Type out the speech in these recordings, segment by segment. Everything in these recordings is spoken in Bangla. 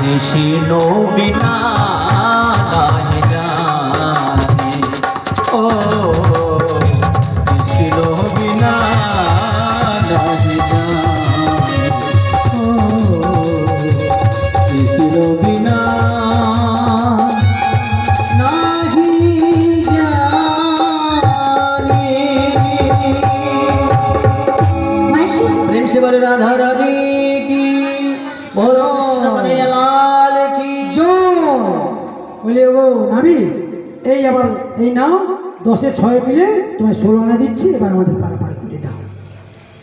কৃষ্ণ বিনা নাহি জানে, ও কৃষ্ণ বিনা নাহি জানে, ও কৃষ্ণ বিনা নাহি জানে। প্রেম সে বলে রাধা রানী কি, বলো লাল কি জয়। বলে গো নাবি, এই আবার এই নাও 10-এ 6 মিলে তোমায় 16 আনা দিচ্ছি, এবার আমাদের পারাপার করে দাও।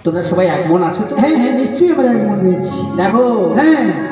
তোমরা সবাই এক মন আছো তো? হ্যাঁ হ্যাঁ নিশ্চয়ই আমরা এক মন রয়েছি। দেখো হ্যাঁ